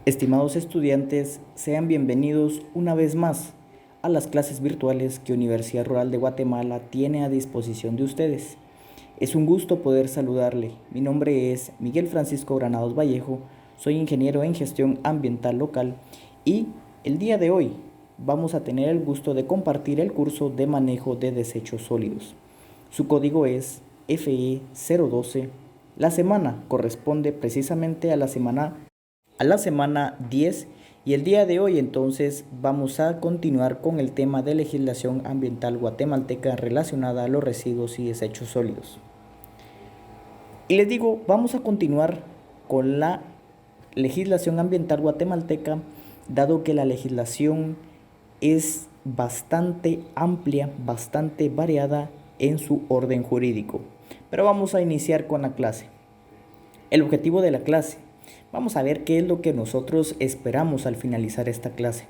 Estimados estudiantes, sean bienvenidos una vez más a las clases virtuales que Universidad Rural de Guatemala tiene a disposición de ustedes. Es un gusto poder saludarle. Mi nombre es Miguel Francisco Granados Vallejo, soy ingeniero en gestión ambiental local y el día de hoy vamos a tener el gusto de compartir el curso de manejo de desechos sólidos. Su código es FE012. La semana corresponde precisamente a la semana 10 y el día de hoy entonces vamos a continuar con el tema de legislación ambiental guatemalteca relacionada a los residuos y desechos sólidos. Y les digo, vamos a continuar con la legislación ambiental guatemalteca, dado que la legislación es bastante amplia, bastante variada en su orden jurídico. Pero vamos a iniciar con la clase. El objetivo de la clase. Vamos a ver qué es lo que nosotros esperamos al finalizar esta clase.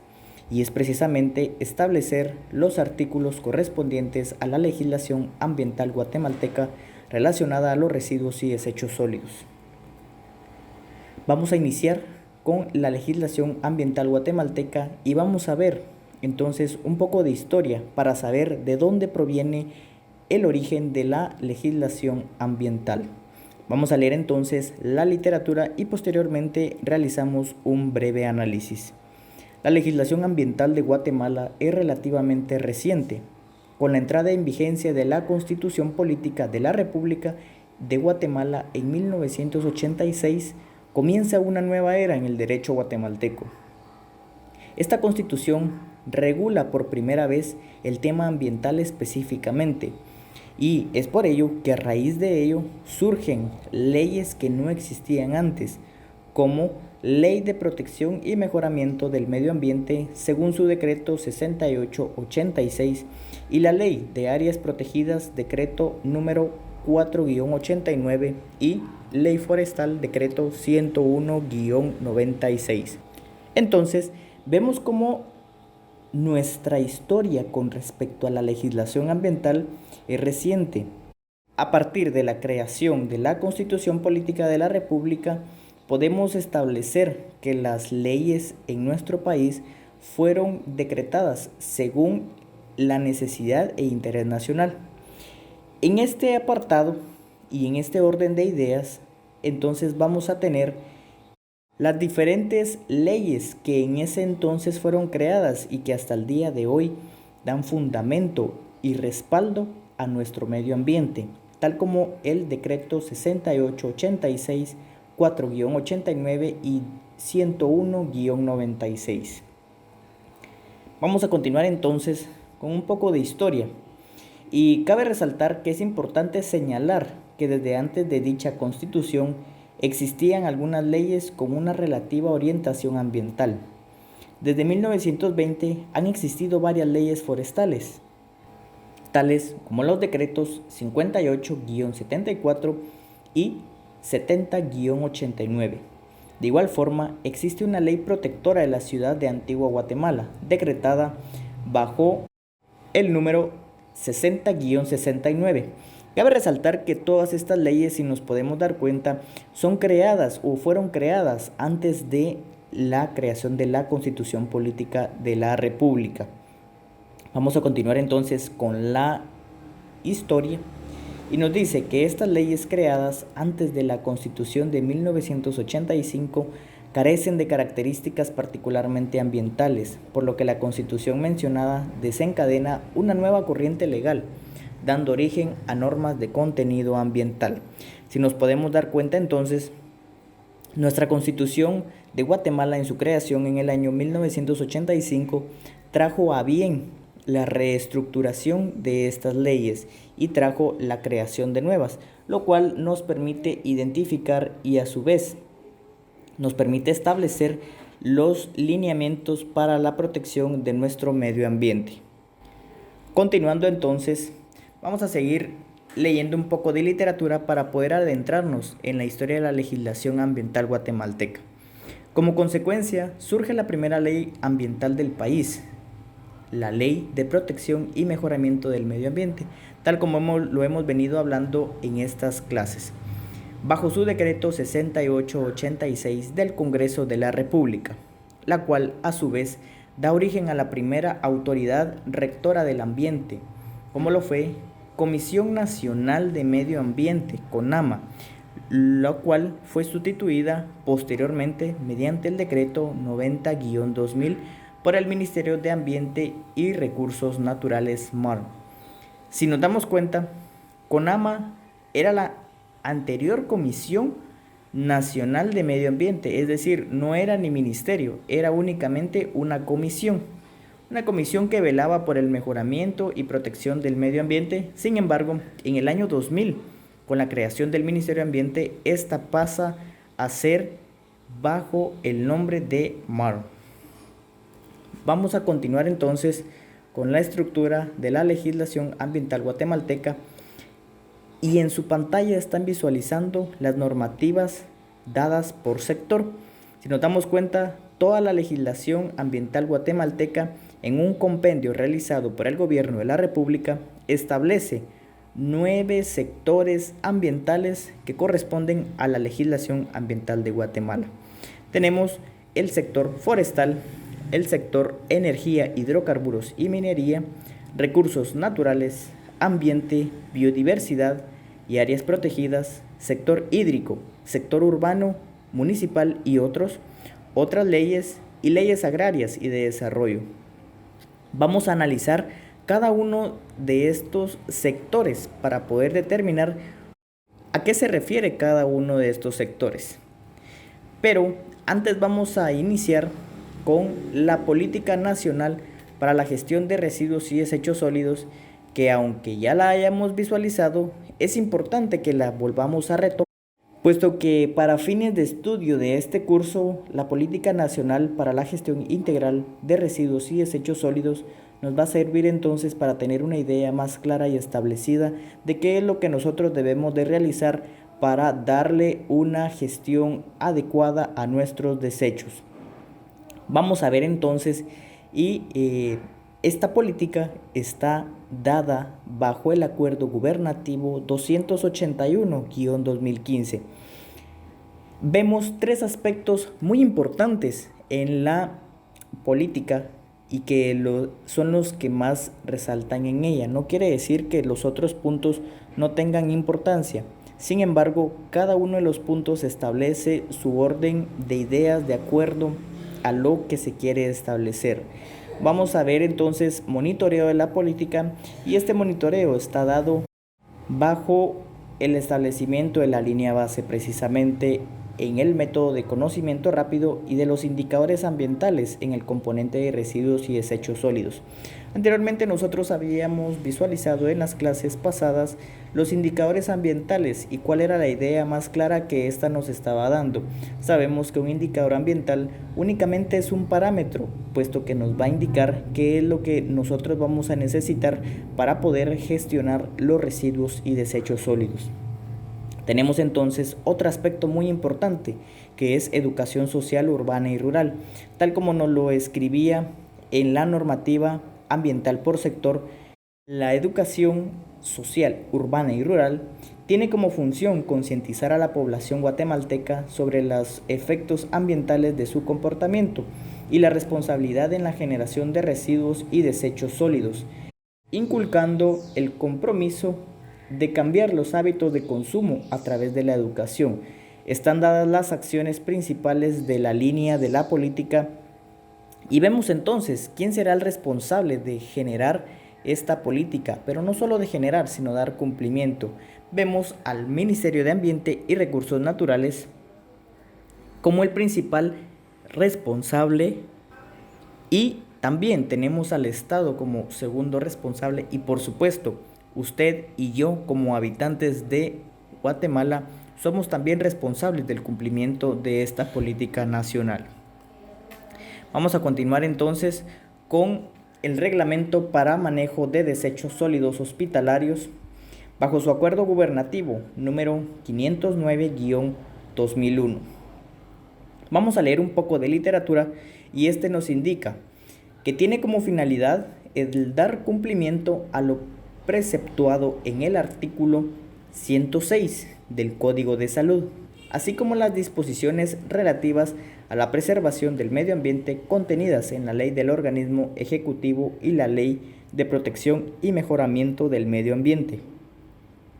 Y es precisamente establecer los artículos correspondientes a la legislación ambiental guatemalteca relacionada a los residuos y desechos sólidos. Vamos a iniciar con la legislación ambiental guatemalteca y vamos a ver entonces un poco de historia para saber de dónde proviene el origen de la legislación ambiental. Vamos a leer entonces la literatura y posteriormente realizamos un breve análisis. La legislación ambiental de Guatemala es relativamente reciente. Con la entrada en vigencia de la Constitución Política de la República de Guatemala en 1986, comienza una nueva era en el derecho guatemalteco. Esta Constitución regula por primera vez el tema ambiental específicamente, y es por ello que a raíz de ello surgen leyes que no existían antes, como Ley de Protección y Mejoramiento del Medio Ambiente según su decreto 6886 y la Ley de Áreas Protegidas, decreto número 4-89 y Ley Forestal, decreto 101-96. Entonces, vemos cómo nuestra historia con respecto a la legislación ambiental es reciente. A partir de la creación de la Constitución Política de la República, podemos establecer que las leyes en nuestro país fueron decretadas según la necesidad e interés nacional. En este apartado y en este orden de ideas, entonces vamos a tener las diferentes leyes que en ese entonces fueron creadas y que hasta el día de hoy dan fundamento y respaldo a nuestro medio ambiente, tal como el decreto 6886, 4-89 y 101-96. Vamos a continuar entonces con un poco de historia. Y cabe resaltar que es importante señalar que desde antes de dicha constitución existían algunas leyes con una relativa orientación ambiental. Desde 1920 han existido varias leyes forestales, tales como los decretos 58-74 y 70-89. De igual forma, existe una ley protectora de la ciudad de Antigua Guatemala, decretada bajo el número 60-69. Cabe resaltar que todas estas leyes, si nos podemos dar cuenta, son creadas o fueron creadas antes de la creación de la Constitución Política de la República. Vamos a continuar entonces con la historia y nos dice que estas leyes creadas antes de la Constitución de 1985 carecen de características particularmente ambientales, por lo que la Constitución mencionada desencadena una nueva corriente legal, dando origen a normas de contenido ambiental. Si nos podemos dar cuenta entonces, nuestra Constitución de Guatemala en su creación en el año 1985 trajo a bien la reestructuración de estas leyes y trajo la creación de nuevas, lo cual nos permite identificar y a su vez nos permite establecer los lineamientos para la protección de nuestro medio ambiente. Continuando entonces, vamos a seguir leyendo un poco de literatura para poder adentrarnos en la historia de la legislación ambiental guatemalteca. Como consecuencia, surge la primera ley ambiental del país, la Ley de Protección y Mejoramiento del Medio Ambiente, tal como lo hemos venido hablando en estas clases. bajo su decreto 6886 del Congreso de la República, la cual a su vez da origen a la primera autoridad rectora del ambiente, como lo fue Comisión Nacional de Medio Ambiente, CONAMA, la cual fue sustituida posteriormente mediante el decreto 90-2000 por el Ministerio de Ambiente y Recursos Naturales, MAR. Si nos damos cuenta, CONAMA era la anterior Comisión Nacional de Medio Ambiente, es decir, no era ni ministerio, era únicamente una comisión que velaba por el mejoramiento y protección del medio ambiente. Sin embargo, en el año 2000, con la creación del Ministerio de Ambiente, esta pasa a ser bajo el nombre de MAR. Vamos a continuar entonces con la estructura de la legislación ambiental guatemalteca, y en su pantalla están visualizando las normativas dadas por sector. Si nos damos cuenta, toda la legislación ambiental guatemalteca, en un compendio realizado por el Gobierno de la República, establece 9 sectores ambientales que corresponden a la legislación ambiental de Guatemala. Tenemos el sector forestal, el sector energía, hidrocarburos y minería, recursos naturales, ambiente, biodiversidad y áreas protegidas, sector hídrico, sector urbano, municipal y otras leyes y leyes agrarias y de desarrollo. Vamos a analizar cada uno de estos sectores para poder determinar a qué se refiere cada uno de estos sectores. Pero antes vamos a iniciar con la Política Nacional para la Gestión de Residuos y Desechos Sólidos, que aunque ya la hayamos visualizado, es importante que la volvamos a retomar, puesto que para fines de estudio de este curso, la Política Nacional para la Gestión Integral de Residuos y Desechos Sólidos nos va a servir entonces para tener una idea más clara y establecida de qué es lo que nosotros debemos de realizar para darle una gestión adecuada a nuestros desechos. Vamos a ver entonces, esta política está dada bajo el Acuerdo Gubernativo 281-2015. Vemos 3 aspectos muy importantes en la política y que son los que más resaltan en ella. No quiere decir que los otros puntos no tengan importancia. Sin embargo, cada uno de los puntos establece su orden de ideas de acuerdo a lo que se quiere establecer. Vamos a ver entonces monitoreo de la política, y este monitoreo está dado bajo el establecimiento de la línea base, precisamente en el método de conocimiento rápido y de los indicadores ambientales en el componente de residuos y desechos sólidos. Anteriormente nosotros habíamos visualizado en las clases pasadas los indicadores ambientales y cuál era la idea más clara que ésta nos estaba dando. Sabemos que un indicador ambiental únicamente es un parámetro, puesto que nos va a indicar qué es lo que nosotros vamos a necesitar para poder gestionar los residuos y desechos sólidos. Tenemos entonces otro aspecto muy importante, que es educación social urbana y rural, tal como nos lo escribía en la normativa ambiental por sector. La educación social urbana y rural tiene como función concientizar a la población guatemalteca sobre los efectos ambientales de su comportamiento y la responsabilidad en la generación de residuos y desechos sólidos, inculcando el compromiso de cambiar los hábitos de consumo a través de la educación. Están dadas las acciones principales de la línea de la política, y vemos entonces quién será el responsable de generar esta política, pero no solo de generar, sino dar cumplimiento. Vemos al Ministerio de Ambiente y Recursos Naturales como el principal responsable, y también tenemos al Estado como segundo responsable, y por supuesto usted y yo como habitantes de Guatemala somos también responsables del cumplimiento de esta política nacional. Vamos a continuar entonces con el reglamento para manejo de desechos sólidos hospitalarios bajo su acuerdo gubernativo número 509-2001. Vamos a leer un poco de literatura, y este nos indica que tiene como finalidad el dar cumplimiento a lo preceptuado en el artículo 106, del Código de Salud, así como las disposiciones relativas a la preservación del medio ambiente contenidas en la Ley del Organismo Ejecutivo y la Ley de Protección y Mejoramiento del Medio Ambiente,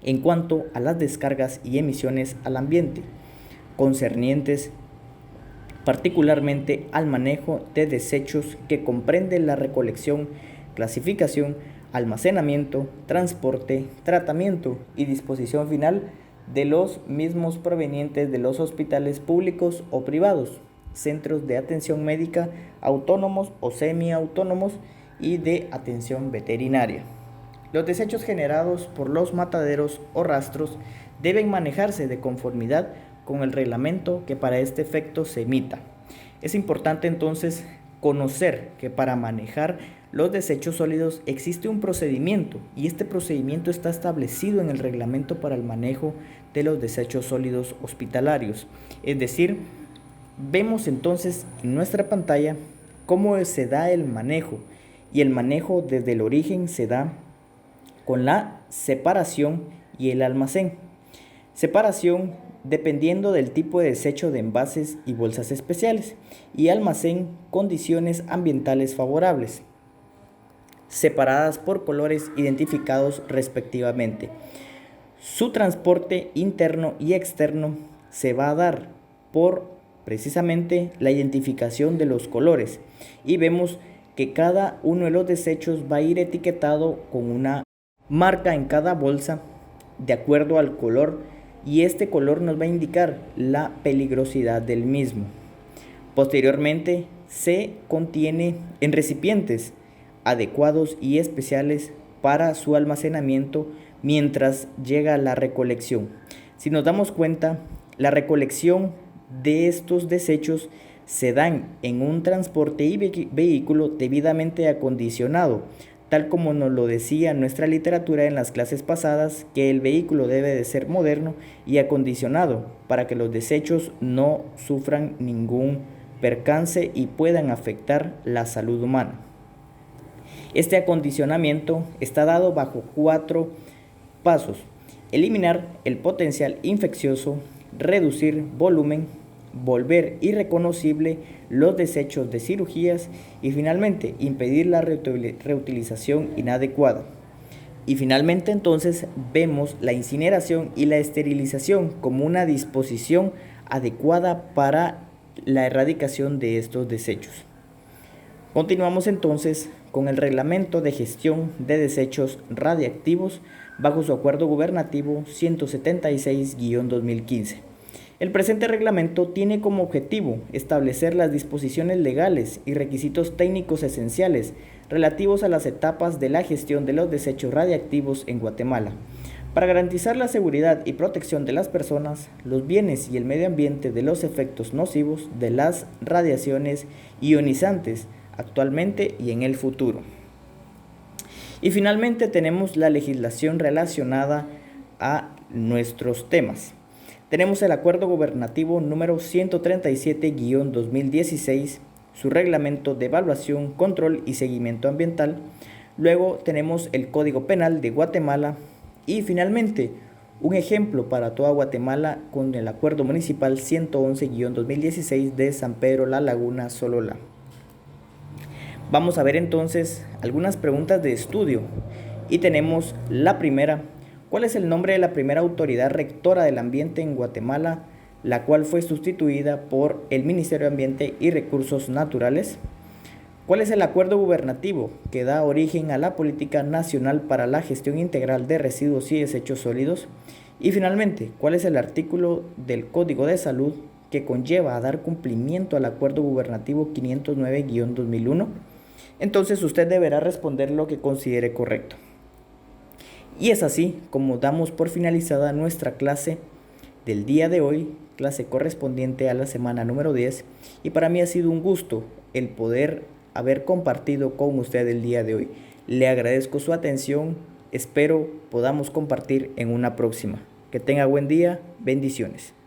en cuanto a las descargas y emisiones al ambiente, concernientes particularmente al manejo de desechos que comprende la recolección, clasificación, almacenamiento, transporte, tratamiento y disposición final de los mismos provenientes de los hospitales públicos o privados, centros de atención médica autónomos o semiautónomos y de atención veterinaria. Los desechos generados por los mataderos o rastros deben manejarse de conformidad con el reglamento que para este efecto se emita. Es importante entonces conocer que para manejar los desechos sólidos existe un procedimiento y este procedimiento está establecido en el reglamento para el manejo de los desechos sólidos hospitalarios. Es decir, vemos entonces en nuestra pantalla cómo se da el manejo, y el manejo desde el origen se da con la separación y el almacén. Separación dependiendo del tipo de desecho de envases y bolsas especiales, y almacén condiciones ambientales favorables, separadas por colores identificados respectivamente. Su transporte interno y externo se va a dar por precisamente la identificación de los colores, y vemos que cada uno de los desechos va a ir etiquetado con una marca en cada bolsa de acuerdo al color, y este color nos va a indicar la peligrosidad del mismo. Posteriormente se contiene en recipientes adecuados y especiales para su almacenamiento mientras llega la recolección. Si nos damos cuenta, la recolección de estos desechos se dan en un transporte y vehículo debidamente acondicionado, tal como nos lo decía nuestra literatura en las clases pasadas, que el vehículo debe de ser moderno y acondicionado para que los desechos no sufran ningún percance y puedan afectar la salud humana. Este acondicionamiento está dado bajo 4 pasos: eliminar el potencial infeccioso, reducir volumen, volver irreconocible los desechos de cirugías y finalmente impedir la reutilización inadecuada. Y finalmente entonces vemos la incineración y la esterilización como una disposición adecuada para la erradicación de estos desechos. Continuamos entonces con el Reglamento de Gestión de Desechos Radiactivos bajo su Acuerdo Gubernativo 176-2015. El presente reglamento tiene como objetivo establecer las disposiciones legales y requisitos técnicos esenciales relativos a las etapas de la gestión de los desechos radiactivos en Guatemala, para garantizar la seguridad y protección de las personas, los bienes y el medio ambiente de los efectos nocivos de las radiaciones ionizantes actualmente y en el futuro. Y finalmente tenemos la legislación relacionada a nuestros temas. Tenemos el Acuerdo Gubernativo número 137-2016, su reglamento de evaluación, control y seguimiento ambiental. Luego tenemos el Código Penal de Guatemala y finalmente un ejemplo para toda Guatemala con el Acuerdo Municipal 111-2016 de San Pedro La Laguna, Sololá. Vamos a ver entonces algunas preguntas de estudio y tenemos la primera. ¿Cuál es el nombre de la primera autoridad rectora del ambiente en Guatemala, la cual fue sustituida por el Ministerio de Ambiente y Recursos Naturales? ¿Cuál es el acuerdo gubernativo que da origen a la Política Nacional para la Gestión Integral de Residuos y Desechos Sólidos? Y finalmente, ¿cuál es el artículo del Código de Salud que conlleva a dar cumplimiento al acuerdo gubernativo 509-2001? Entonces usted deberá responder lo que considere correcto. Y es así como damos por finalizada nuestra clase del día de hoy, clase correspondiente a la semana número 10, y para mí ha sido un gusto el poder haber compartido con usted el día de hoy. Le agradezco su atención, espero podamos compartir en una próxima. Que tenga buen día, bendiciones.